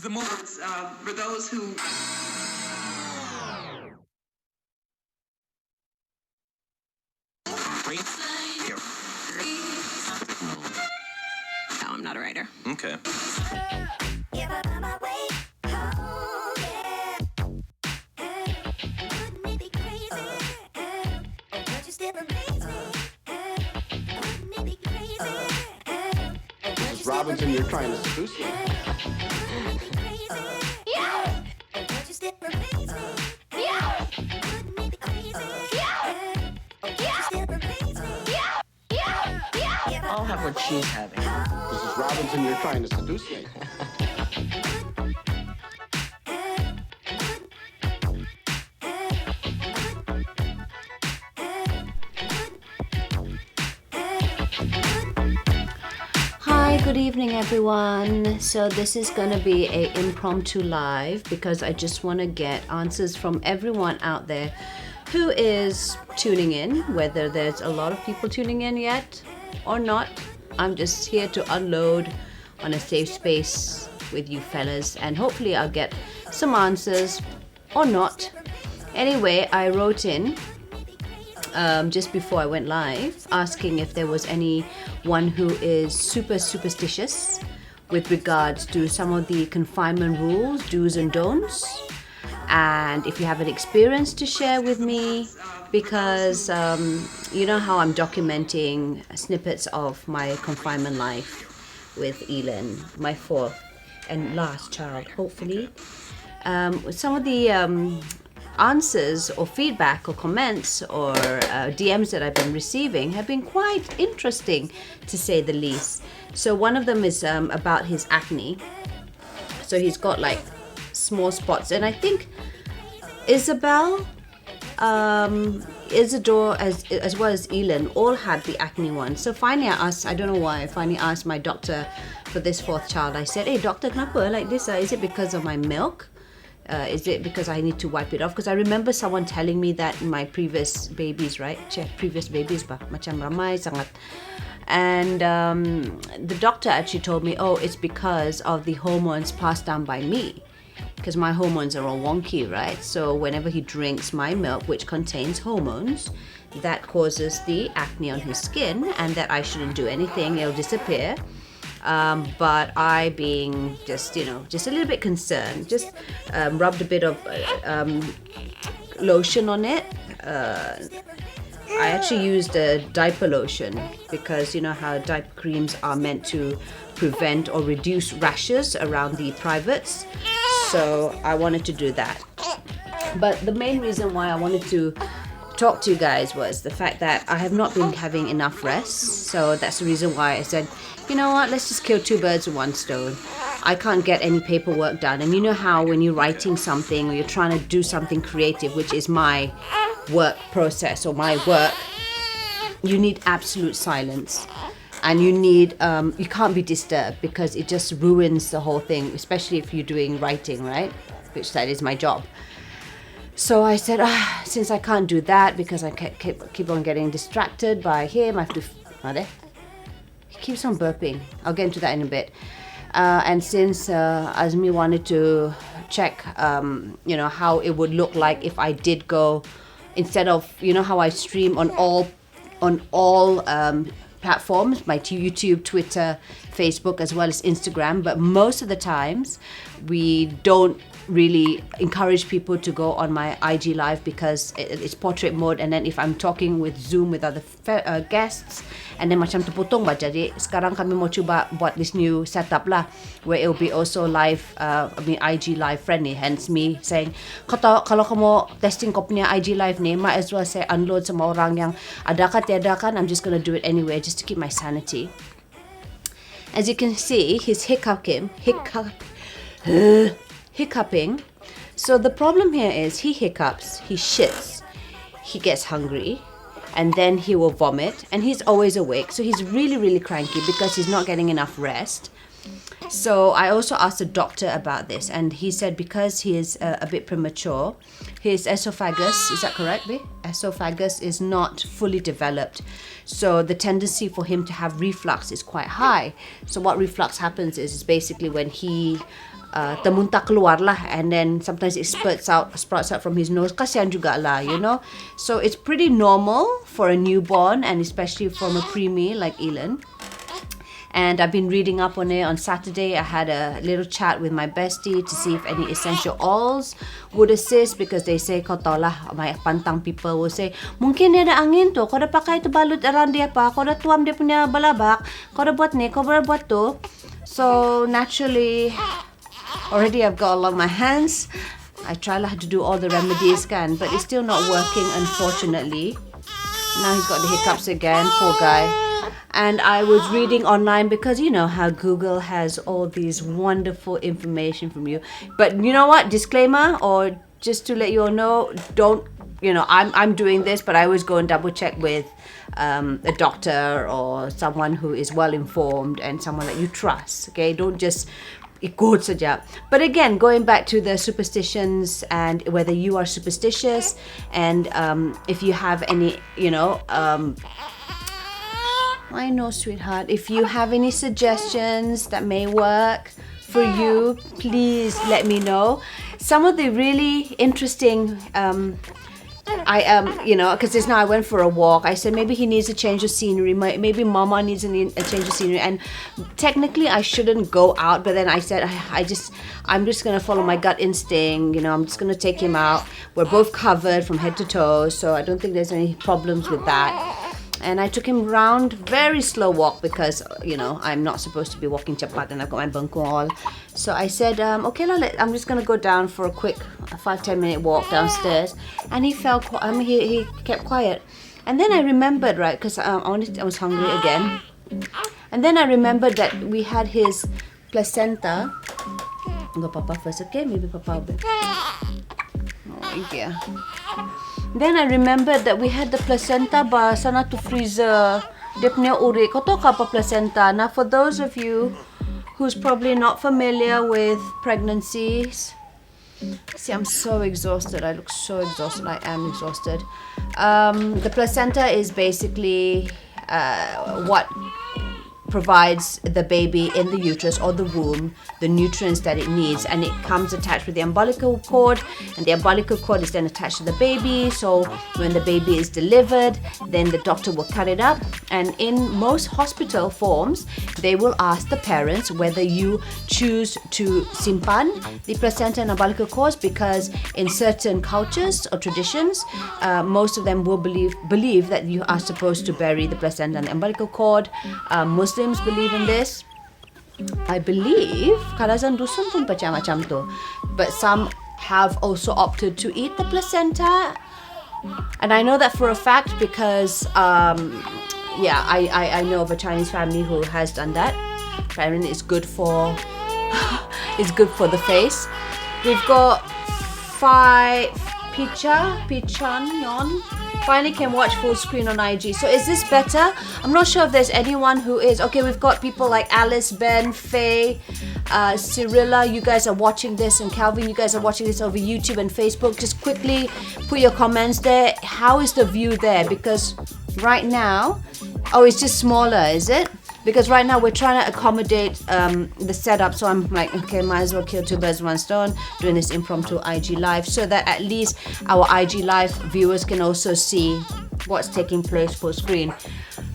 The movements for those who No, I'm not a writer. Okay. Mrs. Robinson, you're trying to seduce me. I'll have what she's having. Mrs. Robinson, you're trying to seduce me. Hi, good evening everyone. So this is going to be a impromptu live because I just want to get answers from everyone out there who is tuning in, whether there's a lot of people tuning in yet or not. I'm just here to unload on a safe space with you fellas, and hopefully I'll get some answers or not. Anyway, I wrote in just before I went live asking if there was anyone who is super superstitious with regards to some of the confinement rules, do's and don'ts, and if you have an experience to share with me, because you know how I'm documenting snippets of my confinement life with Elin, my fourth and last child, hopefully. Some of the answers or feedback or comments or DMs that I've been receiving have been quite interesting, to say the least. So one of them is about his acne. So he's got like small spots, and I think Isabel, Isidore, as well as Elin, all had the acne one. So finally I don't know why, I finally asked my doctor for this fourth child. I said, hey doctor, kenapa like this? Is it because of my milk? Is it because I need to wipe it off? Because I remember someone telling me that my previous babies, right? Previous babies ba? Macam ramai sangat. And the doctor actually told me, oh, it's because of the hormones passed down by me. Because my hormones are all wonky, right? So whenever he drinks my milk, which contains hormones, that causes the acne on his skin, and that I shouldn't do anything, it'll disappear. But I, being just a little bit concerned, just rubbed a bit of lotion on it. I actually used a diaper lotion because you know how diaper creams are meant to prevent or reduce rashes around the privates. So I wanted to do that. But the main reason why I wanted to talk to you guys was the fact that I have not been having enough rest. So that's the reason why I said, you know what, let's just kill two birds with one stone. I can't get any paperwork done. And you know how when you're writing something or you're trying to do something creative, which is my work process or my work, you need absolute silence. And you need, you can't be disturbed because it just ruins the whole thing, especially if you're doing writing, right? Which that is my job. So I said, since I can't do that because I keep on getting distracted by him, I have to, he keeps on burping. I'll get into that in a bit. And since Azmi wanted to check, how it would look like if I did go, instead of, how I stream on all platforms, my YouTube, Twitter, Facebook, as well as Instagram. But most of the times, we don't really encourage people to go on my IG live because it's portrait mode, and then if I'm talking with Zoom with other guests, and then macam terpotong ba. Jadi sekarang kami mau cuba buat this new setup lah, where it will be also live, IG live friendly. Hence me saying, kalau kamu testing kau punya IG live ni, might as well saya unload sama orang yang adakah tiadakan. I'm just gonna do it anyway just to keep my sanity. As you can see, he's hiccuping. So the problem here is he hiccups, he shits, he gets hungry, and then he will vomit, and he's always awake. So he's really, really cranky because he's not getting enough rest. So I also asked the doctor about this, and he said because he is a bit premature, his esophagus, is that correct, babe? Esophagus is not fully developed. So the tendency for him to have reflux is quite high. So what reflux happens is basically when he termuntah keluar lah, and then sometimes it sprouts out from his nose. Kasihan juga lah, you know. So it's pretty normal for a newborn, and especially from a preemie like Elon. And I've been reading up on it. On Saturday, I had a little chat with my bestie to see if any essential oils would assist, because they say, kau tahu lah, my pantang people will say, mungkin dia ada angin tu, kau dah pakai tu balut around dia apa, kau dah tuam dia punya balabak, kau dah buat ni, kau dah buat tu. So naturally, already I've got a lot on my hands. I try lah to do all the remedies kan, but it's still not working, unfortunately. Now he's got the hiccups again, poor guy. And I was reading online, because you know how Google has all these wonderful information from you. But you know what? Disclaimer, or just to let you all know, don't, you know, I'm doing this, but I always go and double check with a doctor or someone who is well informed and someone that you trust. Okay, don't just ikut saja. But again, going back to the superstitions and whether you are superstitious, and if you have any, you know, I know, sweetheart, if you have any suggestions that may work for you, please let me know. Some of the really interesting, you know, because just now I went for a walk. I said maybe he needs a change of scenery. Maybe Mama needs a change of scenery. And technically I shouldn't go out, but then I said I'm just gonna follow my gut instinct. You know, I'm just gonna take him out. We're both covered from head to toe, so I don't think there's any problems with that. And I took him round, very slow walk, because, you know, I'm not supposed to be walking cepat and I've got my bangku all. So I said, okay, I'm just going to go down for a quick 5-10 minute walk downstairs. And he he kept quiet. And then I remembered, right, because I was hungry again. And then I remembered that we had his placenta. Go Papa first, okay? Maybe Papa will be. Oh, yeah. Then I remembered that we had the placenta ba sana to freezer. Dia punya uri. Kau tahu apa placenta? Now for those of you who's probably not familiar with pregnancies, see, I'm so exhausted. I look so exhausted. I am exhausted. The placenta is basically what provides the baby in the uterus or the womb the nutrients that it needs, and it comes attached with the umbilical cord, and the umbilical cord is then attached to the baby. So when the baby is delivered, then the doctor will cut it up, and in most hospital forms they will ask the parents whether you choose to simpan the placenta and umbilical cords, because in certain cultures or traditions, most of them will believe that you are supposed to bury the placenta and the umbilical cord. Muslims believe in this. I believe kadang dusun pun macam tu, but some have also opted to eat the placenta, and I know that for a fact because I know of a Chinese family who has done that. Apparently it's good for it's good for the face. We've got Pichon finally can watch full screen on IG. So is this better? I'm not sure if there's anyone who is. Okay, we've got people like Alice, Ben, Faye, Cyrilla. You guys are watching this, and Calvin, you guys are watching this over YouTube and Facebook. Just quickly put your comments there. How is the view there? Because right now, oh, it's just smaller, is it? Because right now we're trying to accommodate the setup, so I'm like, okay, might as well kill two birds with one stone, doing this impromptu IG live, so that at least our IG live viewers can also see what's taking place full screen.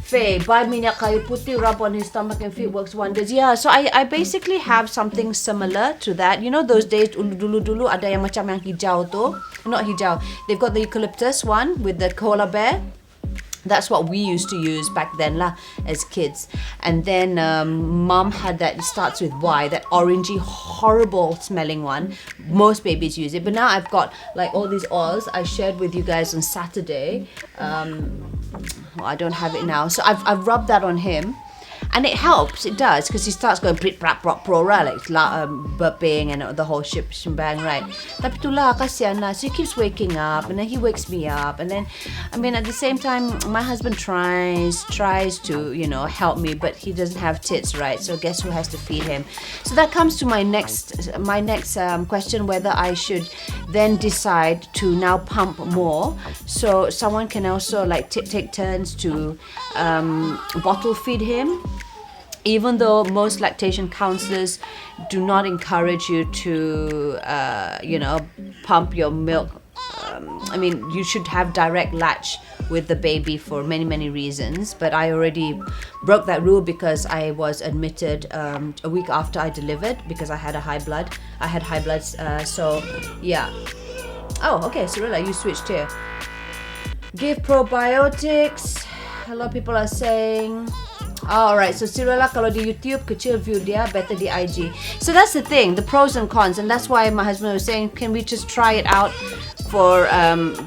Faye, buy minyak kayu putih, rub on his stomach and feet, works wonders. Yeah, so I basically have something similar to that. You know those days dulu ada yang macam yang hijau tu? Not hijau. They've got the eucalyptus one with the koala bear. That's what we used to use back then lah as kids. And then mom had that, it starts with Y, that orangey horrible smelling one. Most babies use it, but now I've got like all these oils I shared with you guys on Saturday. Well, I don't have it now, so I've rubbed that on him. And it helps, it does, because he starts going prit prap prop pro like burping and the whole shebang, right? Tapi itulah kasihan lah. So he keeps waking up, and then he wakes me up, and then I mean at the same time my husband tries to, you know, help me, but he doesn't have tits, right? So guess who has to feed him? So that comes to my next question, whether I should then decide to now pump more, so someone can also like take turns to bottle feed him. Even though most lactation counselors do not encourage you to, you know, pump your milk. I mean, you should have direct latch with the baby for many reasons. But I already broke that rule because I was admitted a week after I delivered because I had high blood. So yeah. Oh, okay, Cirilla, you switched here. Give probiotics. A lot of people are saying. Alright, so Cirilla kalau di YouTube kecil view dia, better di IG. So that's the thing, the pros and cons, and that's why my husband was saying, can we just try it out for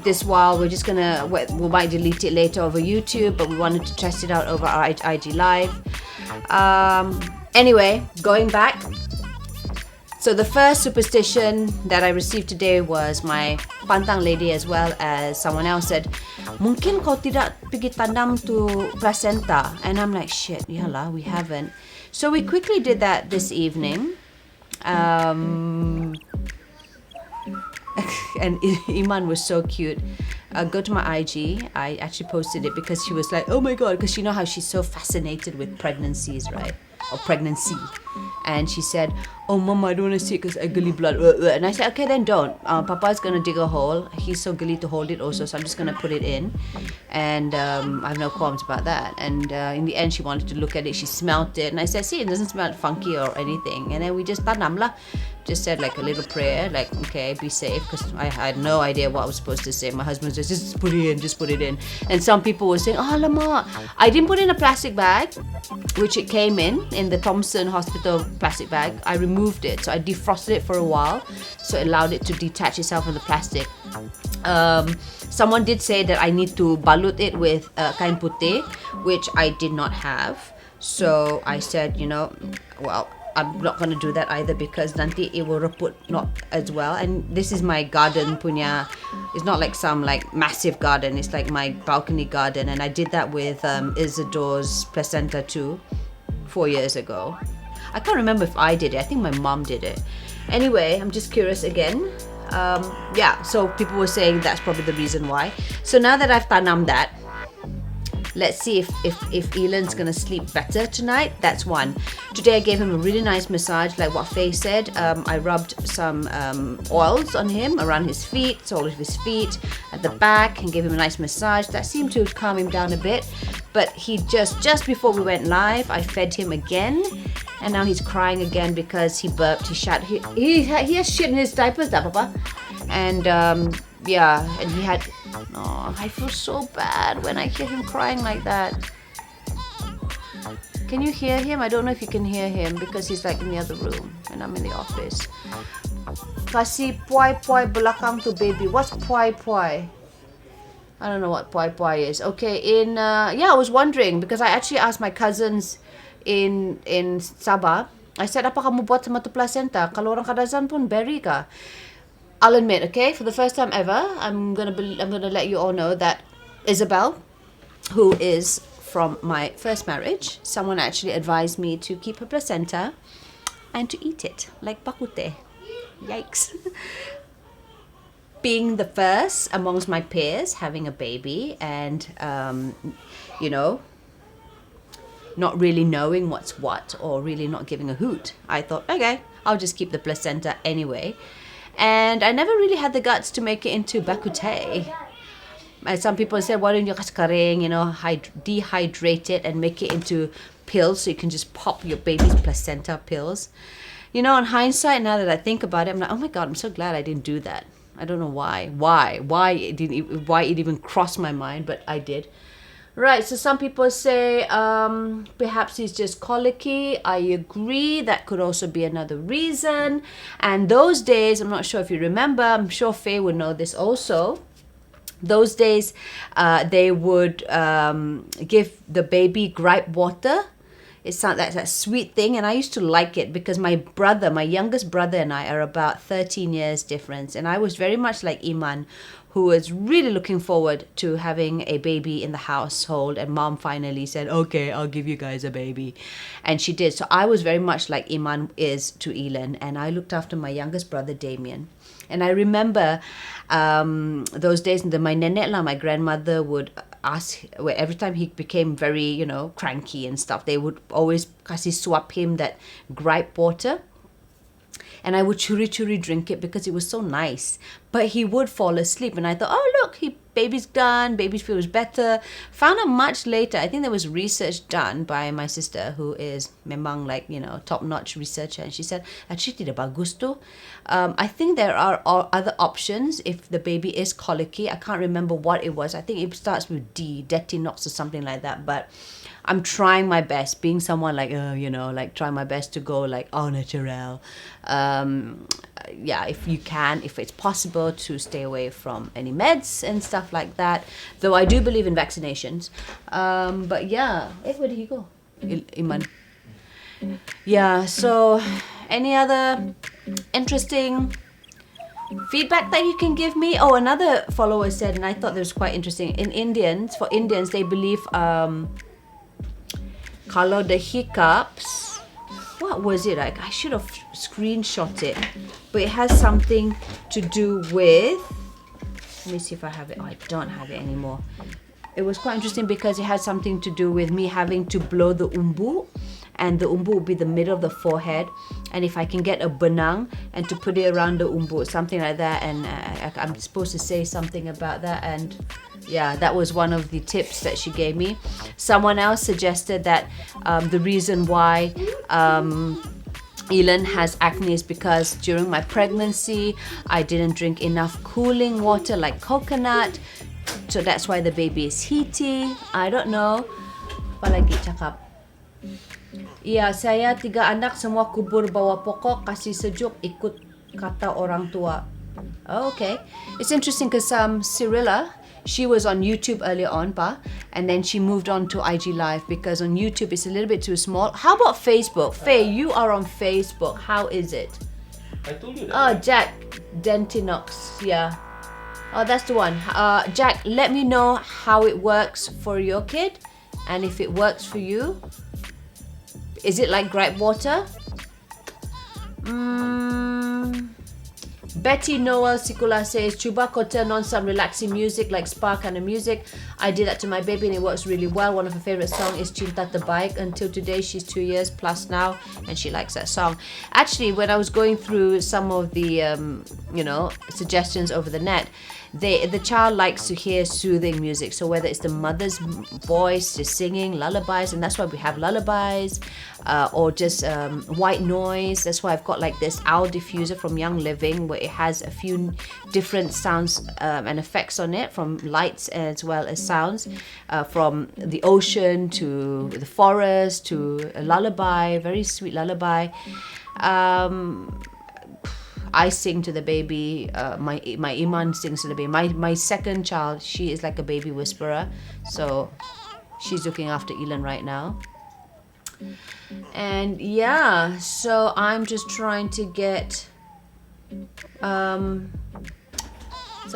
this while? We're just gonna, we might delete it later over YouTube, but we wanted to test it out over our IG live. Anyway, going back. So the first superstition that I received today was my pantang lady, as well as someone else said, mungkin kau tidak pergi tanam tu placenta. And I'm like, shit, yalah, we haven't. So we quickly did that this evening. And Iman was so cute. Go to my IG. I actually posted it because she was like, oh my god, because you know how she's so fascinated with pregnancies, right? Or pregnancy. And she said, oh mama, I don't want to see it because I gully blood. And I said, okay, then don't. Papa's going to dig a hole. He's so gully to hold it also, so I'm just going to put it in. And I have no qualms about that. And in the end, she wanted to look at it. She smelt it. And I said, see, it doesn't smell funky or anything. And then we just tanam lah. Just said like a little prayer, like, okay, be safe, because I had no idea what I was supposed to say. My husband said, just put it in. And some people were saying, oh, lama, I didn't put it in a plastic bag, which it came in the Thompson Hospital plastic bag. I removed it, so I defrosted it for a while, so it allowed it to detach itself from the plastic. Someone did say that I need to balut it with kain putih, which I did not have. So I said, you know, well, I'm not going to do that either because nanti it will reput not as well. And this is my garden punya. It's not like some like massive garden. It's like my balcony garden. And I did that with Isidore's placenta too 4 years ago. I can't remember if I did it. I think my mom did it. Anyway, I'm just curious again. Yeah, so people were saying that's probably the reason why. So now that I've tanam that, let's see if Elan's gonna sleep better tonight. That's one. Today I gave him a really nice massage, like what Faye said. I rubbed some oils on him around his feet, all of his feet, at the back, and gave him a nice massage. That seemed to calm him down a bit. But he just before we went live, I fed him again, and now he's crying again because he burped. He shat. He has shit in his diapers, da papa. And yeah, and he had. Oh, I feel so bad when I hear him crying like that. Can you hear him? I don't know if you can hear him because he's like in the other room and I'm in the office. Kasi puai belakang to baby. What's puai? I don't know what puai is. Okay, yeah, I was wondering because I actually asked my cousins in Sabah. I said, apa kamu buat sama tu placenta? Kalau orang Kadazan pun berry ka? I'll admit, okay, for the first time ever, I'm gonna let you all know that Isabel, who is from my first marriage, someone actually advised me to keep her placenta and to eat it like bakute. Yikes. Being the first amongst my peers having a baby and you know, not really knowing what's what or really not giving a hoot, I thought, okay, I'll just keep the placenta anyway. And I never really had the guts to make it into bakute. And some people said, why don't you kasi kering, dehydrate it and make it into pills so you can just pop your baby's placenta pills. In hindsight, now that I think about it, I'm like, oh my God, I'm so glad I didn't do that. I don't know why it even crossed my mind, but I did. Right, so some people say perhaps he's just colicky. I agree. That could also be another reason. And those days, I'm not sure if you remember, I'm sure Faye would know this also. Those days, they would give the baby gripe water. It's that sweet thing, and I used to like it because my youngest brother and I are about 13 years difference, and I was very much like Iman, who was really looking forward to having a baby in the household, and Mom finally said, okay, I'll give you guys a baby. And she did. So I was very much like Iman is to Elin, and I looked after my youngest brother, Damien. And I remember those days, my nenek, my grandmother, would ask, every time he became very, cranky and stuff, they would always swap him that gripe water. And I would churi drink it because it was so nice. But he would fall asleep, and I thought, oh look, baby's done, baby feels better. Found out much later, I think there was research done by my sister, who is memang top-notch researcher, and she said, actually tidak bagus tu. I think there are other options if the baby is colicky. I can't remember what it was. I think it starts with D, Detinox or something like that, but I'm trying my best, being someone trying my best to go au naturel. If it's possible, to stay away from any meds and stuff like that. Though I do believe in vaccinations. But yeah, where did he go? Iman. Yeah, so any other interesting feedback that you can give me? Oh, another follower said, and I thought this was quite interesting. For Indians, they believe kalau the hiccups, what was it? I should have screenshot it, but it has something to do with, let me see if I have it. Oh, I don't have it anymore. It was quite interesting because it had something to do with me having to blow the umbu, and the umbu would be the middle of the forehead, and if I can get a benang and to put it around the umbu, something like that, and I'm supposed to say something about that, and yeah, that was one of the tips that she gave me. Someone else suggested that the reason why Elin has acne is because during my pregnancy I didn't drink enough cooling water like coconut, so that's why the baby is heaty. I don't know. Apa lagi cakap? Ya, saya 3 anak semua kubur bawah pokok, kasih sejuk ikut kata orang tua. Oh, okay. It's interesting because Cyrilla, she was on YouTube earlier on, and then she moved on to IG Live because on YouTube it's a little bit too small. How about Facebook? Faye, you are on Facebook. How is it? I told you that. Oh, Jack Dentinox. Yeah. Oh, that's the one. Jack, let me know how it works for your kid, and if it works for you. Is it like gripe water? Betty Noel Sikula says, Chuba kau turn on some relaxing music like spa kind of music. I did that to my baby and it works really well. One of her favorite songs is Cinta Terbaik. Until today, she's 2 years plus now and she likes that song. Actually, when I was going through some of the, suggestions over the net, the child likes to hear soothing music. So whether it's the mother's voice just singing lullabies, and that's why we have lullabies, or just white noise. That's why I've got like this owl diffuser from Young Living, where it has a few different sounds and effects on it, from lights as well as sounds, from the ocean to the forest to a lullaby, very sweet lullaby. I sing to the baby. My Iman sings to the baby. My second child, she is like a baby whisperer, so she's looking after Elin right now. And yeah, so I'm just trying to get some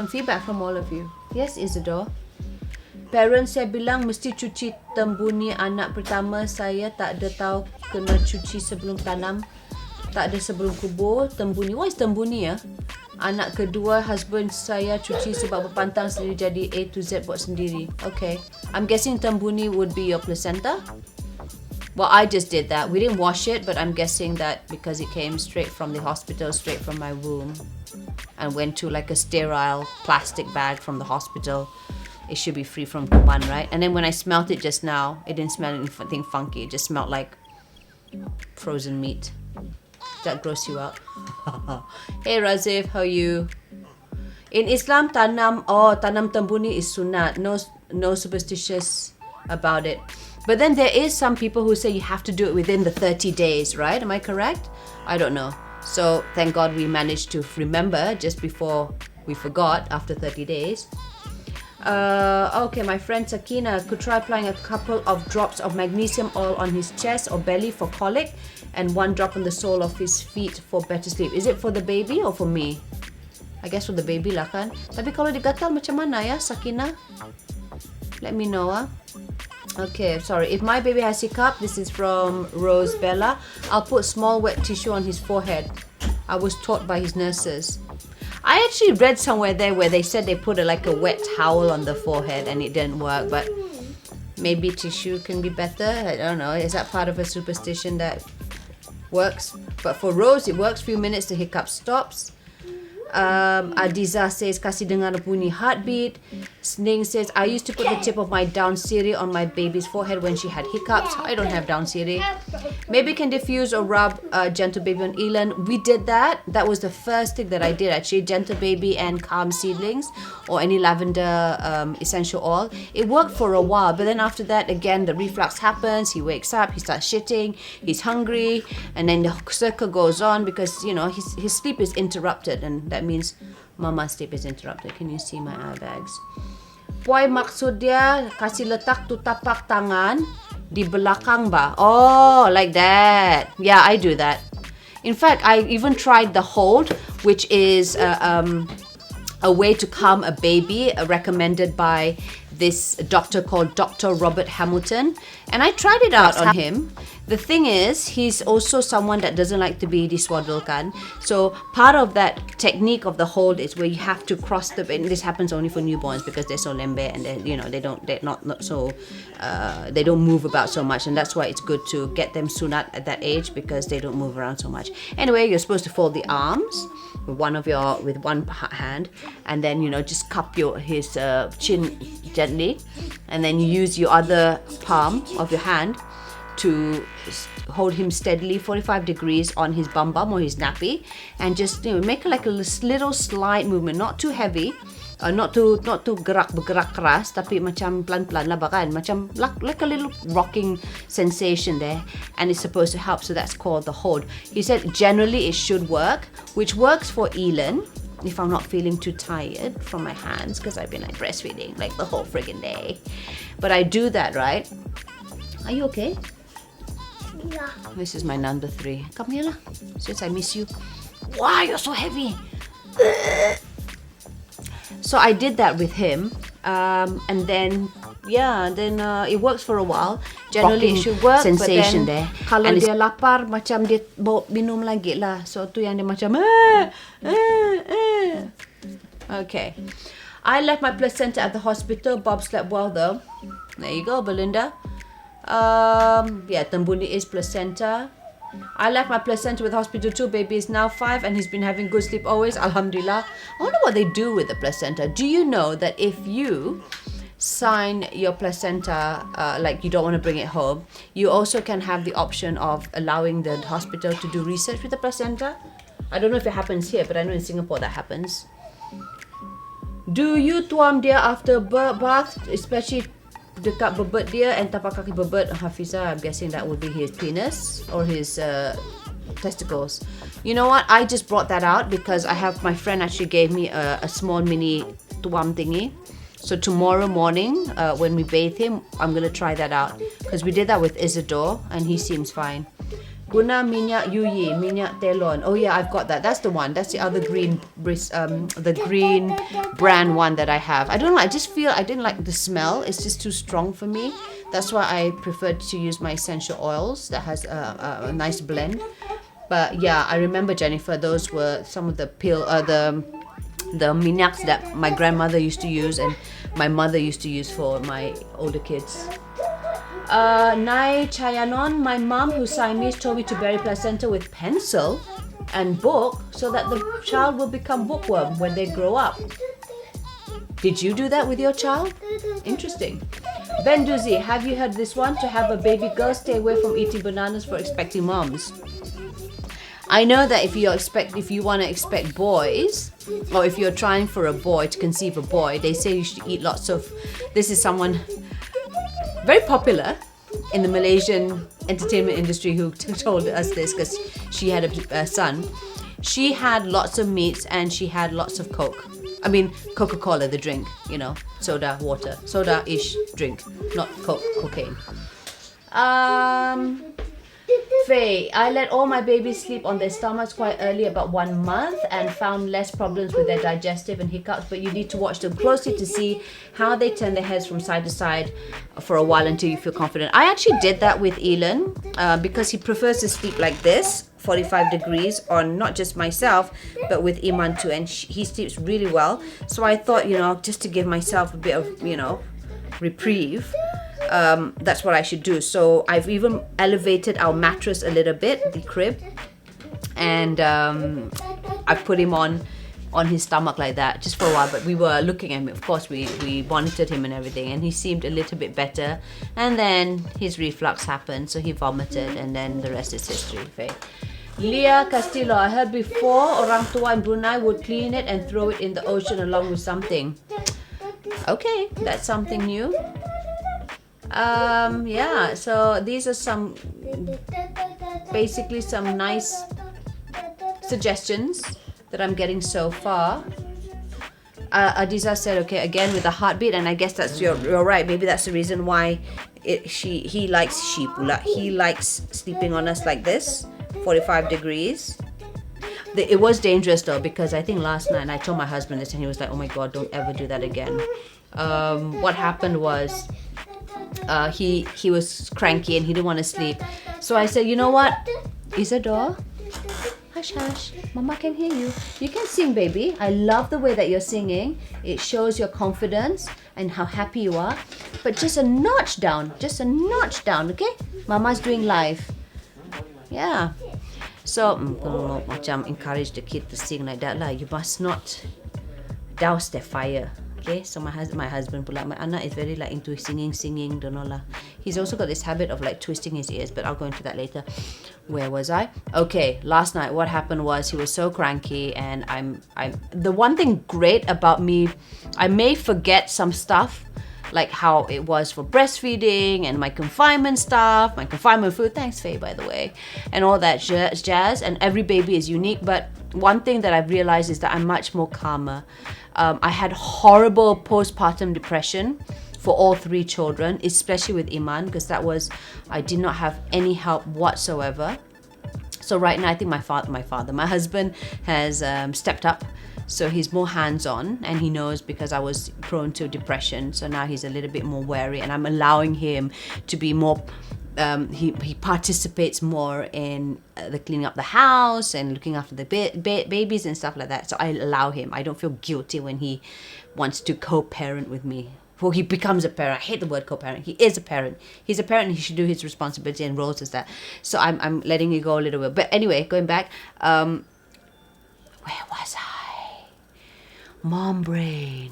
feedback from all of you. Yes, Isidore. Parents saya bilang mesti cuci tembuni anak pertama. Saya tak ada tahu kena cuci sebelum tanam. Tak ada sebelum kubur. Tembuni. What is tembuni ya? Anak kedua, husband saya cuci sebab berpantang sendiri, jadi A to Z buat sendiri. Okay. I'm guessing tembuni would be your placenta. Well, I just did that. We didn't wash it, but I'm guessing that because it came straight from the hospital, straight from my womb, and went to like a sterile plastic bag from the hospital. it should be free from kuman, right? And then when I smelt it just now, it didn't smell anything funky. It just smelled like frozen meat. Does that gross you out? Hey Razif, how are you? In Islam, tanam tambuni is sunat. No superstitious about it. But then there is some people who say you have to do it within the 30 days, right? Am I correct? I don't know. So thank God we managed to remember just before we forgot after 30 days. Okay, my friend Sakina could try applying a couple of drops of magnesium oil on his chest or belly for colic and 1 drop on the sole of his feet for better sleep. Is it for the baby or for me? I guess for the baby lah kan. Tapi kalau digatal macam mana ya, Sakina? Let me know Okay, sorry. If my baby has hiccup, this is from Rose Bella. I'll put small wet tissue on his forehead. I was taught by his nurses. I actually read somewhere there where they said they put like a wet towel on the forehead and it didn't work, but maybe tissue can be better. I don't know. Is that part of a superstition that works? But for Rose, it works. Few minutes, the hiccup stops. Adiza says, kasih dengar bunyi heartbeat. Sning says, I used to put the tip of my down siri on my baby's forehead when she had hiccups. I don't have down siri. Maybe can diffuse or rub gentle baby on Elan. We did that. That was the first thing that I did actually. Gentle baby and calm seedlings or any lavender essential oil. It worked for a while, but then after that again the reflux happens. He wakes up, he starts shitting, he's hungry, and then the circle goes on because you know his sleep is interrupted, and that means mama's sleep is interrupted. Can you see my eye bags? Boy, maksud dia kasih letak tu tapak tangan di belakang ba? Oh, like that. Yeah, I do that. In fact, I even tried the hold, which is a way to calm a baby, recommended by this doctor called Dr. Robert Hamilton. And I tried it out on him. The thing is, he's also someone that doesn't like to be diswaddlekan. So part of that technique of the hold is where you have to cross the, and this happens only for newborns because they're so lembe and they're not so, they don't move about so much, and that's why it's good to get them sunat at that age because they don't move around so much. Anyway, you're supposed to fold the arms with one hand, and then just cup his chin gently, and then you use your other palm of your hand to hold him steadily 45 degrees on his bum or his nappy, and just make like a little slight movement, not too heavy, not too bergerak keras, tapi macam pelan-pelan lah bahkan, macam like a little rocking sensation there, and it's supposed to help. So that's called the hold. He said generally it should work, which works for Elin if I'm not feeling too tired from my hands because I've been like breastfeeding like the whole friggin' day. But I do that, right? Are you okay? Yeah. This is my number 3. Come here lah. Since I miss you. Wow, you're so heavy. So I did that with him, and then it works for a while. Generally it should work, sensation but then kalau dia lapar macam dia bawa minum lagi lah. So tu yang dia macam Okay. I left my placenta at the hospital. Bob slept well though. There you go, Belinda. Tambuni is placenta. I left my placenta with hospital too. Baby is now 5 and he's been having good sleep always. Alhamdulillah. I wonder what they do with the placenta. Do you know that if you sign your placenta, like you don't want to bring it home, you also can have the option of allowing the hospital to do research with the placenta? I don't know if it happens here, but I know in Singapore that happens. Do you tuam dia after bath, especially dekat bebet dia and tapak kaki bebet Hafiza? I'm guessing that would be his penis or his testicles. You know what? I just brought that out because my friend actually gave me a small mini tuam thingy. So tomorrow morning, when we bathe him, I'm gonna try that out because we did that with Isidore and he seems fine. Guna minyak yuyi, minyak telon. Oh yeah, I've got that. That's the one. That's the other green brand one that I have. I don't know. I just feel I didn't like the smell. It's just too strong for me. That's why I preferred to use my essential oils that has a nice blend. But yeah, I remember, Jennifer, those were some of the the minyaks that my grandmother used to use and my mother used to use for my older kids. Nai Chayanon, my mom who's Siamese told me to bury placenta with pencil and book so that the child will become bookworm when they grow up. Did you do that with your child? Interesting. Ben Duzi, have you heard this one? To have a baby girl, stay away from eating bananas for expecting moms. I know that if you want to expect boys, or if you're trying for a boy to conceive a boy, they say you should eat lots of. This is someone very popular in the Malaysian entertainment industry who told us this because she had a son. She had lots of meats and she had lots of Coke. I mean, Coca-Cola, the drink, you know, soda, water, soda-ish drink, not cocaine. Faye, I let all my babies sleep on their stomachs quite early, about 1 month, and found less problems with their digestive and hiccups, but you need to watch them closely to see how they turn their heads from side to side for a while until you feel confident. I actually did that with Elon because he prefers to sleep like this, 45 degrees, on not just myself, but with Iman too, and he sleeps really well. So I thought, you know, just to give myself a bit of, you know, reprieve, that's what I should do. So I've even elevated our mattress a little bit, the crib, and I put him on his stomach like that just for a while. But we were looking at him, of course, we monitored him and everything, and he seemed a little bit better. And then his reflux happened, so he vomited, and then the rest is history. Faye. Leah Castillo, I heard before orang tua in Brunei would clean it and throw it in the ocean along with something. Okay, that's something new. Yeah, so these are some nice suggestions that I'm getting so far. Adiza said, okay, again with the heartbeat, and I guess that's you're right. Maybe that's the reason why he likes pula. He likes sleeping on us like this, 45 degrees. It was dangerous though, because I think last night, and I told my husband this, and he was like, oh my god, don't ever do that again. What happened was he was cranky and he didn't want to sleep. So I said, you know what, Isadore, hush hush, mama can hear you. You can sing, baby. I love the way that you're singing. It shows your confidence and how happy you are. But just a notch down, okay? Mama's doing live. Yeah. So, macam encourage the kid to sing like that lah. You must not douse their fire. Okay, so my husband pula, my anak is very like into singing, don't know lah. He's also got this habit of like twisting his ears, but I'll go into that later. Where was I? Okay, last night what happened was he was so cranky, and I'm the one thing great about me, I may forget some stuff, like how it was for breastfeeding and my confinement stuff, my confinement food, thanks Faye by the way, and all that jazz, and every baby is unique, but one thing that I've realized is that I'm much more calmer. I had horrible postpartum depression for all 3 children, especially with Iman, because I did not have any help whatsoever. So right now I think my husband has stepped up. So he's more hands-on, and he knows because I was prone to depression. So now he's a little bit more wary, and I'm allowing him to be more, he participates more in the cleaning up the house and looking after the babies and stuff like that. So I allow him. I don't feel guilty when he wants to co-parent with me. Well, he becomes a parent. I hate the word co-parent. He is a parent. He's a parent, and he should do his responsibility and roles as that. So I'm letting you go a little bit. But anyway, going back, where was I? Mom brain.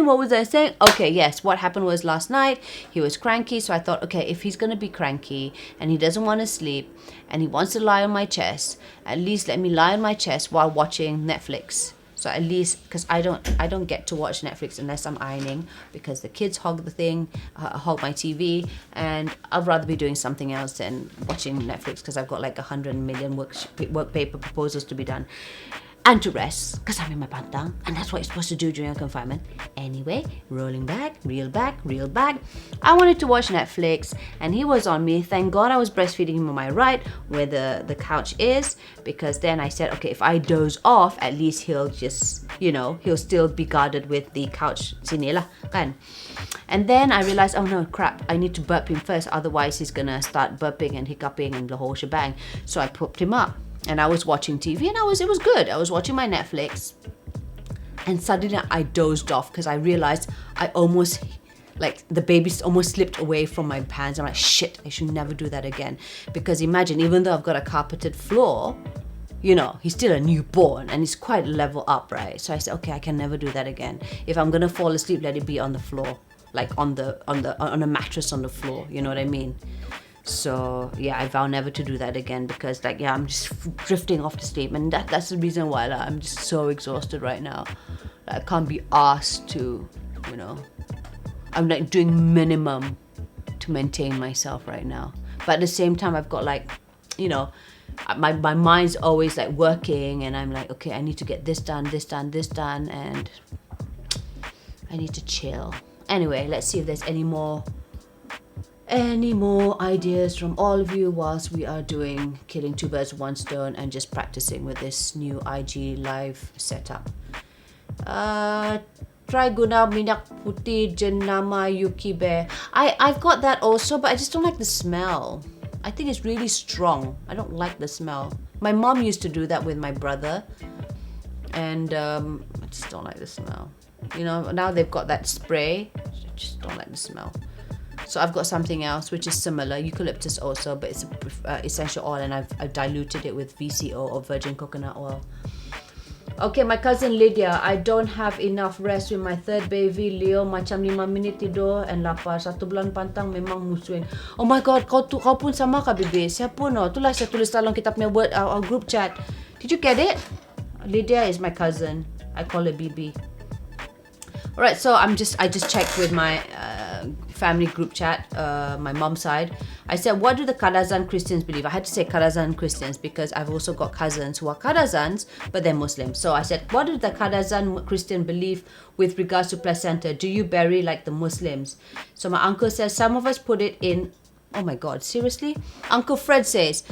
What was I saying? Okay, yes. What happened was last night he was cranky, so I thought, okay, if he's gonna be cranky and he doesn't want to sleep and he wants to lie on my chest, at least let me lie on my chest while watching Netflix. So at least, because I don't get to watch Netflix unless I'm ironing, because the kids hog the thing, hog my TV, and I'd rather be doing something else than watching Netflix, because I've got like 100 million work paper proposals to be done. And to rest, because I'm in my pantang, and that's what you're supposed to do during a confinement. Anyway, rolling back, reel back. I wanted to watch Netflix, and he was on me. Thank God I was breastfeeding him on my right, where the couch is, because then I said, okay, if I doze off, at least he'll just, he'll still be guarded with the couch sini lah, kan? And then I realized, oh no, crap, I need to burp him first, otherwise he's gonna start burping and hiccuping and the whole shebang. So I popped him up. And I was watching TV, and it was good. I was watching my Netflix, and suddenly I dozed off because I realized the baby almost slipped away from my hands. I'm like, shit, I should never do that again. Because imagine, even though I've got a carpeted floor, you know, he's still a newborn and he's quite level up, right? So I said, okay, I can never do that again. If I'm gonna fall asleep, let it be on the floor, like on a mattress on the floor. You know what I mean? So yeah, I vow never to do that again because like I'm just drifting off to sleep, and that's the reason why I'm just so exhausted right now. I can't be asked to, you know, I'm like doing minimum to maintain myself right now. But at the same time, I've got like, you know, my mind's always like working, and I'm like, okay, I need to get this done, and I need to chill. Anyway, let's see if there's any more ideas from all of you whilst we are doing killing two birds with one stone and just practicing with this new IG live setup. Try guna minyak putih jenama Yuki Bear. I've got that also, but I just don't like the smell. I think it's really strong. I don't like the smell. My mom used to do that with my brother, and I just don't like the smell. You know, now they've got that spray. I just don't like the smell. So I've got something else which is similar, eucalyptus also, but it's essential oil, and I've diluted it with VCO or virgin coconut oil. Okay, my cousin Lydia, I don't have enough rest with my third baby Leo, macam 5 minit tidur and lapar. 1 bulan pantang memang musuhin. Oh my god, kau pun sama kah, Bibi? Saya pun, itulah saya tulis dalam kita punya word, our group chat. Did you get it? Lydia is my cousin. I call her Bibi. Alright, so I just checked with my family group chat, my mom's side. I said, what do the Kadazan Christians believe? I had to say Kadazan Christians because I've also got cousins who are Kadazans, but they're Muslims. So I said, what do the Kadazan Christian believe with regards to placenta? Do you bury like the Muslims? So my uncle says, some of us put it in. Oh my god, seriously? Uncle Fred says,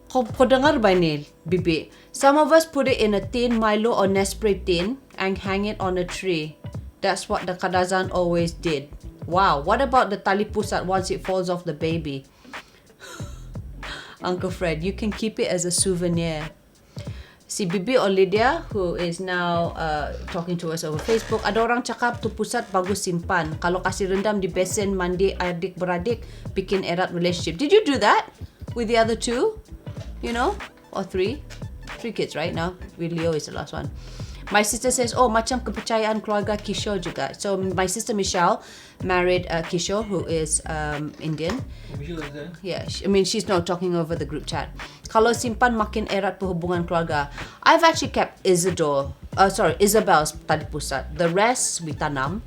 kau dengar ba ni, Bibi? Some of us put it in a tin, Milo or Nespresso tin, and hang it on a tree. That's what the Kadazan always did. Wow, what about the tali pusat once it falls off the baby? Uncle Fred, you can keep it as a souvenir. Si Bibi or Lydia, who is now talking to us over Facebook, ada orang cakap tu pusat bagus simpan. Kalau kasih rendam di besen mandi adik-beradik, bikin erat relationship. Did you do that with the other two? You know? Or three? 3 kids right now. With Leo is the last one. My sister says, oh, macam kepercayaan keluarga Kishore juga. So my sister Michelle married Kishore, who is Indian. Yeah, she's not talking over the group chat. Kalau simpan makin erat perhubungan keluarga. I've actually kept Isabel's tali pusat. The rest we tanam.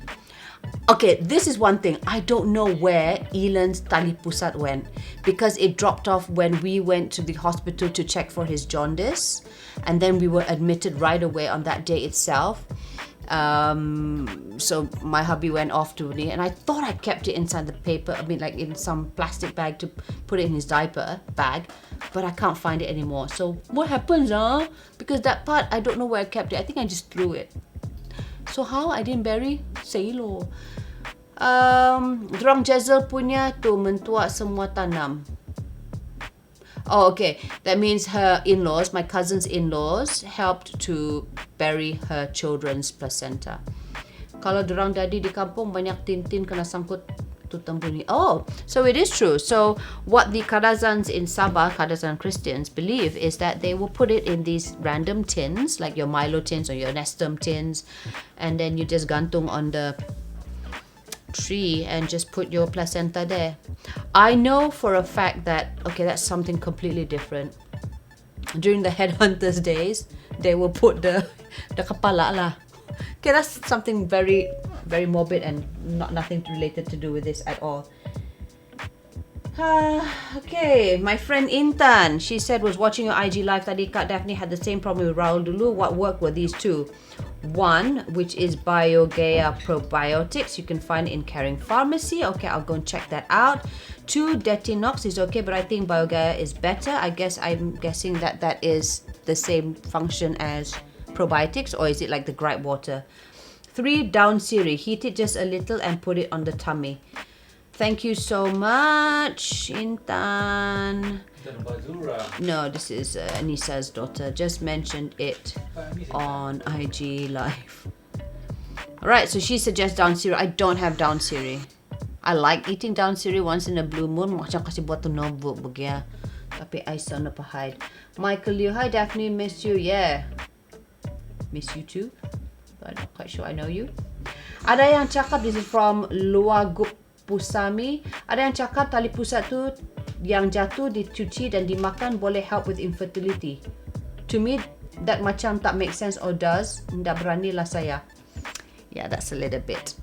Okay, this is one thing. I don't know where Elon's tali pusat went because it dropped off when we went to the hospital to check for his jaundice, and then we were admitted right away on that day itself. So my hubby went off to me, and I thought I kept it inside the paper. I mean, like in some plastic bag to put it in his diaper bag, but I can't find it anymore. So what happens, Because that part, I don't know where I kept it. I think I just threw it. So how I didn't bury? Say lo. Dorang Jezel punya tu mentua semua tanam. Oh, okay. That means her in-laws, my cousin's in-laws, helped to bury her children's placenta. Kalau dorang jadi di kampung, banyak tin-tin kena sangkut tutam bunyi. Oh, so it is true. So what the Kadazans in Sabah, Kadazan Christians, believe is that they will put it in these random tins, like your Milo tins or your Nestum tins, and then you just gantung on the tree and just put your placenta there. I know for a fact that, okay, that's something completely different. During the headhunters days, they will put the kepala lah. Okay, that's something very, very morbid and nothing related to do with this at all. Okay, my friend Intan, she said was watching your IG live tadi, Kak Daphne had the same problem with Raul dulu. What work were these two? One, which is Biogaia Probiotics. You can find it in Caring Pharmacy. Okay, I'll go and check that out. 2, Detinox is okay, but I think Biogaia is better. I'm guessing that is the same function as probiotics, or is it like the gripe water? 3, Down Siri. Heat it just a little and put it on the tummy. Thank you so much, Intan. No, this is Anisa's daughter. Just mentioned it on IG Live. Alright, so she suggests Down Siri. I don't have Down Siri. I like eating Down Siri once in a blue moon. Macam kasi buat tu notebook begia. Tapi I sana hide. Michael Liu, hi Daphne, miss you. Yeah. Miss you too. I'm not quite sure I know you. Ada yang cakap, this is from Luagup Pusami. Ada yang cakap tali pusat tu yang jatuh dicuci dan dimakan boleh help with infertility. To me, that macam tak make sense or does. Tak beranilah saya. Yeah, that's a little bit.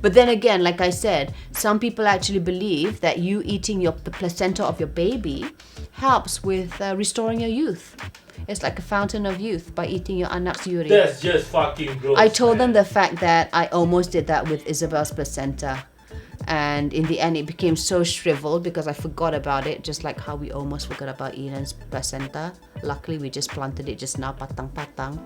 But then again, like I said, some people actually believe that you eating the placenta of your baby helps with restoring your youth. It's like a fountain of youth by eating your anak's urine. That's just fucking gross. I told them the fact that I almost did that with Isabel's placenta. And in the end, it became so shriveled because I forgot about it, just like how we almost forgot about Ian's placenta. Luckily, we just planted it just now, patang-patang.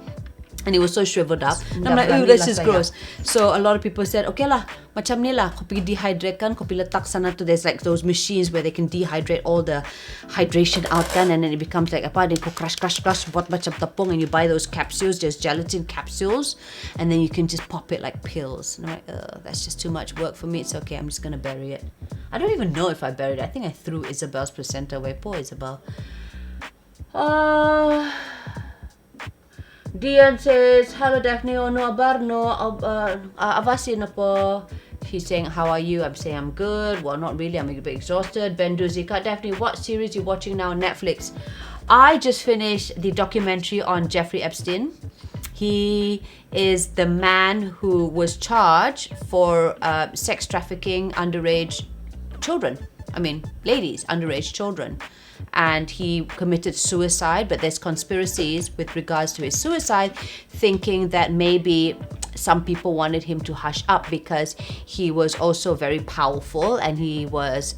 And it was so shriveled up. And I'm like, oh, this is gross. So a lot of people said, okay lah, macam ni lah, kau pergi dehydrate kan, kau pergi letak sana tu. There's like those machines where they can dehydrate all the hydration out kan, and then it becomes like apa, then kau crush, buat macam tepung, and you buy those capsules, just gelatin capsules, and then you can just pop it like pills. And I'm like, that's just too much work for me. It's okay, I'm just gonna bury it. I don't even know if I buried it. I think I threw Isabel's placenta away. Poor Isabel. Dian says, hello Daphne, no abarno, avasi na po. He's saying, how are you? I'm saying, I'm good. Well, not really, I'm a bit exhausted. Ben Duzika, Daphne, what series are you watching now on Netflix? I just finished the documentary on Jeffrey Epstein. He is the man who was charged for sex trafficking underage children. I mean, ladies, underage children. And he committed suicide, but there's conspiracies with regards to his suicide, thinking that maybe some people wanted him to hush up because he was also very powerful, and he was,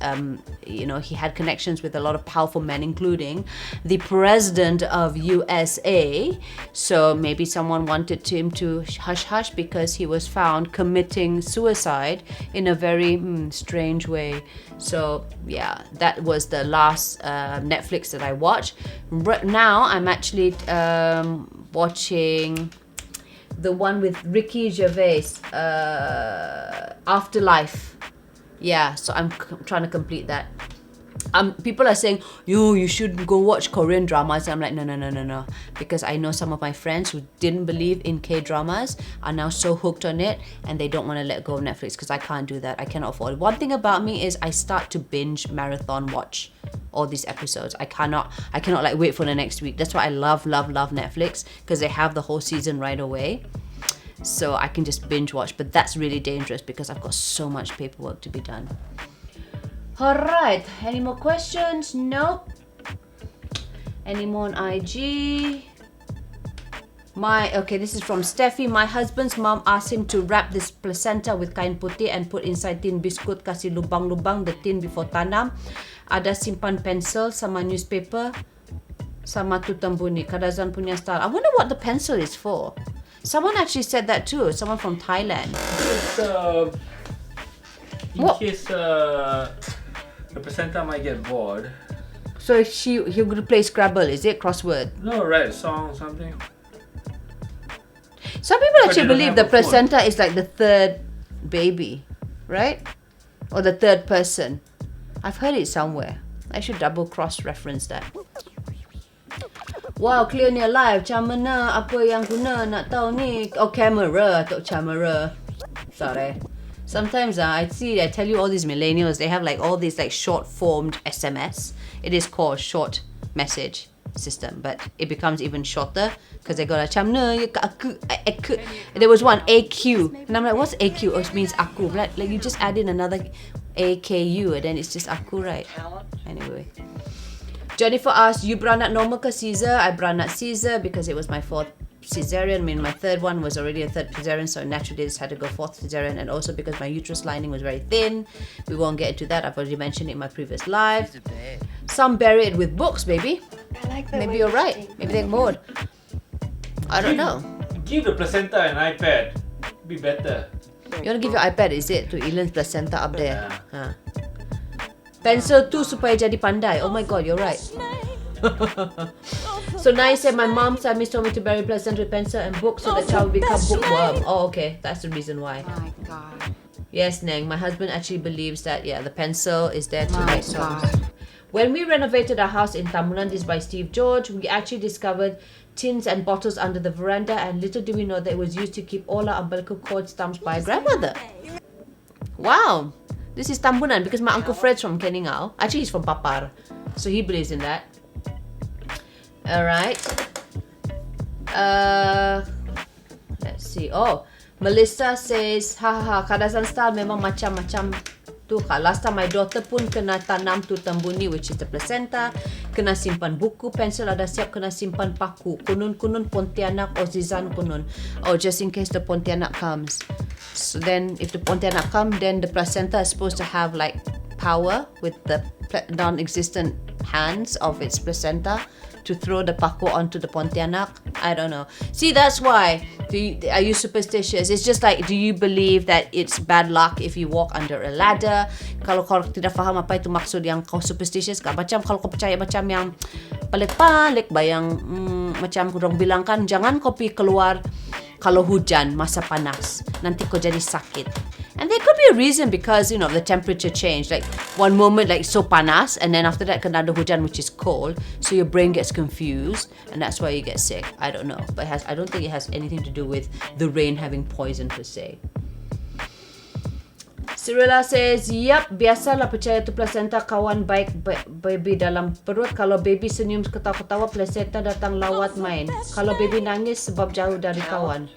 he had connections with a lot of powerful men, including the president of USA. So maybe someone wanted him to hush because he was found committing suicide in a very strange way. So yeah, that was the last Netflix that I watched. Right now, I'm actually watching the one with Ricky Gervais, Afterlife. Yeah, so I'm trying to complete that. People are saying, you should go watch Korean dramas. I'm like, no. Because I know some of my friends who didn't believe in K-dramas are now so hooked on it, and they don't want to let go of Netflix because I can't do that. I cannot afford it. One thing about me is I start to binge marathon watch all these episodes. I cannot like wait for the next week. That's why I love Netflix, because they have the whole season right away. So I can just binge watch, but that's really dangerous because I've got so much paperwork to be done. Alright, any more questions? Nope. Any more on IG? This is from Steffi. My husband's mom asked him to wrap this placenta with kain putih and put inside tin biscuit, kasih lubang-lubang the tin before tanam. Ada simpan pencil sama newspaper sama tu tambuni. Kadazan punya style. I wonder what the pencil is for. Someone actually said that too. Someone from Thailand. It's, in case the placenta might get bored. So he would play Scrabble, is it? Crossword? No, write a song, something. Some people actually believe the placenta is like the third baby, right? Or the third person. I've heard it somewhere. I should double cross-reference that. Wow, clear ni live. Macam mana? Apa yang guna? Nak tahu ni. Oh, camera. Tok camera. Sorry. Sometimes I tell you all these millennials, they have like all these like short-formed SMS. It is called short message system, but it becomes even shorter because they go like, macam mana? Aku. There was one, AQ. And I'm like, what's AQ? Oh, it means aku. Like you just add in another AKU and then it's just aku, right? Anyway. Jennifer asked, you beranak normal ke Caesar? I beranak Caesar because it was my fourth cesarean. I mean, my third one was already a third cesarean, so naturally I just had to go fourth cesarean, and also because my uterus lining was very thin. We won't get into that. I've already mentioned it in my previous live. Some bury it with books, maybe. I like that. Maybe you're right. Maybe they're bored. I don't know. Give the placenta an iPad. Be better. You want to give your iPad, is it, to Elon's placenta up there? Yeah. Pencil tu supaya jadi pandai. Oh my god, you're right. So Nai said, my mom Sammy told me to bury placenta with pencil and book so the child will become bookworm. Oh, okay. That's the reason why. My God. Yes, Neng. My husband actually believes that, yeah, the pencil is there to make songs. When we renovated our house in Tamunan, this is by Steve George, we actually discovered tins and bottles under the veranda, and little do we know that it was used to keep all our umbilical cord stumps by our grandmother. Wow, this is Tambunan because my Uncle Fred's from Keningau. Actually, he's from Papar, so he believes in that. Alright. Let's see. Oh, Melissa says, hahaha, Kadazan style memang macam-macam tu kak. Last time my daughter pun kena tanam tu tambuni, which is the placenta. Kena simpan buku, pensel ada siap, kena simpan paku. Kunun-kunun Pontianak or Zizan kunun. Oh, just in case the Pontianak comes. So then, if the Pontianak come, then the placenta is supposed to have like power with the non-existent hands of its placenta to throw the paku onto the Pontianak. I don't know. See, that's why. Are you superstitious? It's just like, do you believe that it's bad luck if you walk under a ladder? Kalau kau tidak faham apa itu maksud yang kau superstitious, macam kalau kau percaya macam yang pelik-pelik, bayang macam kurang bilang kan, jangan kau pergi keluar kalau hujan masa panas, nanti kau jadi sakit. And there could be a reason because, you know, the temperature change. Like one moment like so panas, and then after that kena ada hujan which is cold, so your brain gets confused and that's why you get sick. I don't know, but I don't think it has anything to do with the rain having poison per se. Cyrilla says, yep, biasalah percaya tu placenta kawan baik baby dalam perut. Kalau baby senyum ketawa-ketawa, placenta datang lawat main. Kalau baby nangis sebab jauh dari kawan.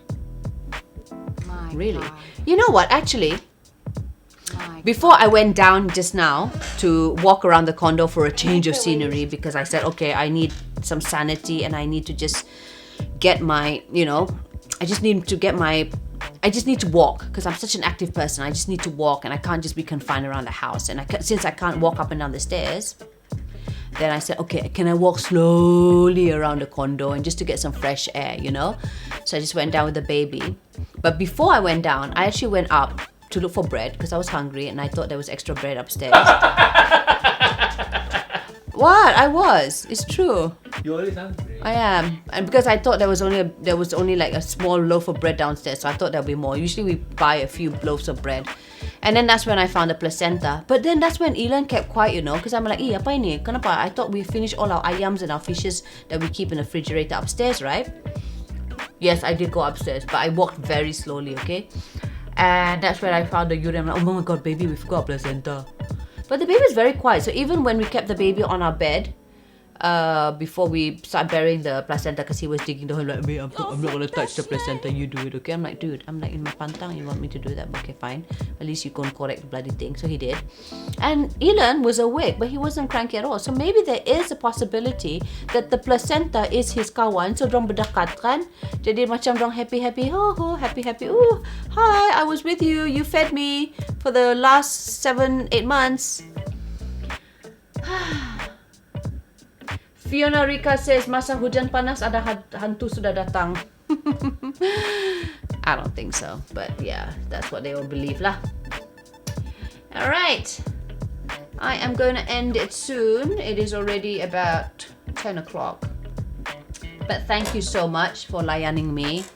Really? You know what, actually, before I went down just now to walk around the condo for a change of scenery, because I said, okay, I need some sanity and I need to just get my, you know, I just need to walk because I'm such an active person. I just need to walk and I can't just be confined around the house. And since I can't walk up and down the stairs, then I said, okay, can I walk slowly around the condo and just to get some fresh air, you know? So I just went down with the baby. But before I went down, I actually went up to look for bread because I was hungry and I thought there was extra bread upstairs. What? I was. It's true. You're always hungry. I am. And because I thought there was only like a small loaf of bread downstairs, so I thought there'll be more. Usually we buy a few loaves of bread. And then that's when I found the placenta. But then that's when Elon kept quiet, you know, because I'm like, apa ini? Kenapa? I thought we finished all our ayams and our fishes that we keep in the refrigerator upstairs, right? Yes, I did go upstairs, but I walked very slowly, okay? And that's when I found the urine. I'm like, oh my god, baby, we forgot placenta. But the baby is very quiet. So even when we kept the baby on our bed, before we start burying the placenta, because he was digging the hole like me, I'm not gonna touch the placenta, you do it, okay? I'm like, dude, I'm like in my pantang, you want me to do that? Okay, fine. At least you can correct the bloody thing. So he did. And Elon was awake, but he wasn't cranky at all. So maybe there is a possibility that the placenta is his kawan. So dorang berdekat kan? Jadi macam dorang happy, oh, happy, ooh, hi, I was with you, you fed me for the last 7-8 months. Fiona Rika says, masa hujan panas ada hantu sudah datang. I don't think so, but yeah, that's what they all believe lah. Alright, I am going to end it soon. It is already about 10 o'clock. But thank you so much for layaning me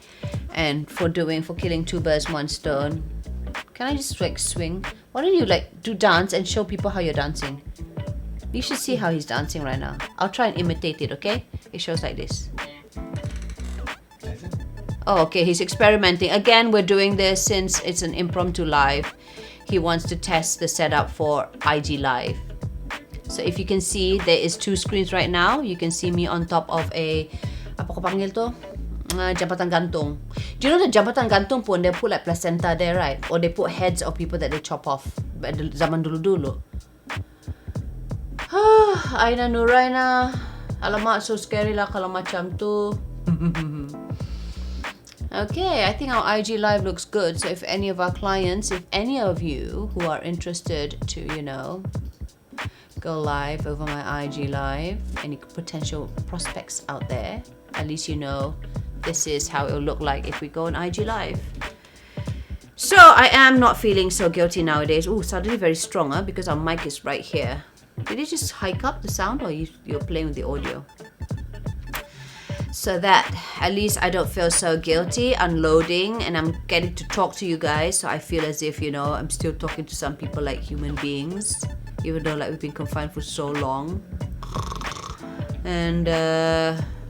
and for killing two birds, one stone. Can I just like swing? Why don't you like do dance and show people how you're dancing? You should see how he's dancing right now. I'll try and imitate it, okay? It shows like this. Oh, okay, he's experimenting. Again, we're doing this since it's an impromptu live. He wants to test the setup for IG Live. So if you can see, there is 2 screens right now. You can see me on top of a, apa ko panggil to? Jambatan gantung. Do you know the jambatan gantung pun, they put like placenta there, right? Or they put heads of people that they chop off. Zaman dulu-dulu. Aina Nuraina, alamak, so scary lah kalau macam tu. Okay, I think our IG live looks good. So if any of our clients, if any of you who are interested to, you know, go live over my IG live, any potential prospects out there, at least you know this is how it will look like if we go on IG live. So I am not feeling so guilty nowadays. Oh, suddenly very strong, huh? Because our mic is right here. Did you just hike up the sound, or you're playing with the audio? So that at least I don't feel so guilty unloading, and I'm getting to talk to you guys, so I feel as if, you know, I'm still talking to some people like human beings even though like we've been confined for so long. And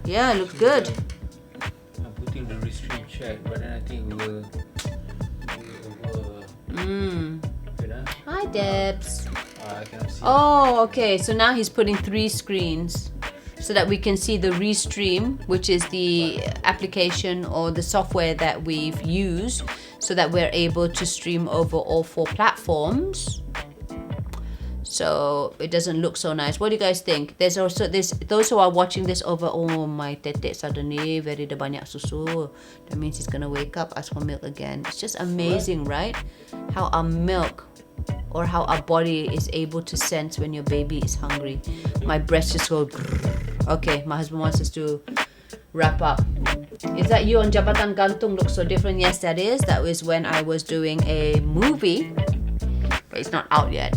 yeah, it looks good. I'm putting the restream chat, but then I think we will over. Wait, huh? Hi Debs. I cannot see. Oh, okay. So now he's putting 3 screens so that we can see the Restream, which is the application or the software that we've used so that we're able to stream over all 4 platforms. So it doesn't look so nice. What do you guys think? There's also this, those who are watching this over, oh my tetek suddenly very ada banyak susu. That means he's gonna wake up, ask for milk again. It's just amazing, right? How our milk or how our body is able to sense when your baby is hungry. My breast just go grrr. Okay, my husband wants us to wrap up. Is that you on Jabatan Gantung? Looks so different. Yes, that is. That was when I was doing a movie, but it's not out yet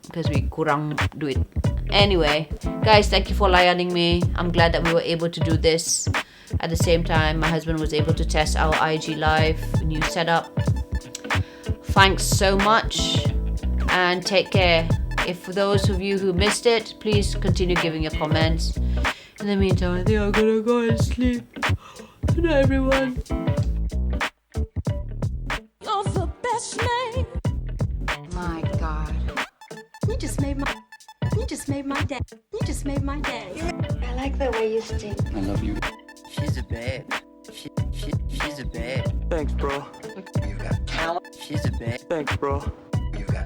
because we kurang duit. Anyway, guys, thank you for layaning me. I'm glad that we were able to do this. At the same time, my husband was able to test our IG Live new setup. Thanks so much and take care. If for those of you who missed it, please continue giving your comments. In the meantime, I think I'm gonna go and sleep. Good night, everyone. You're the best man. My God. You just made my day. You just made my day. I like the way you stink. I love you. She's a babe. She's a babe. Thanks, bro. You've got talent. She's a babe. Thanks, bro. You've got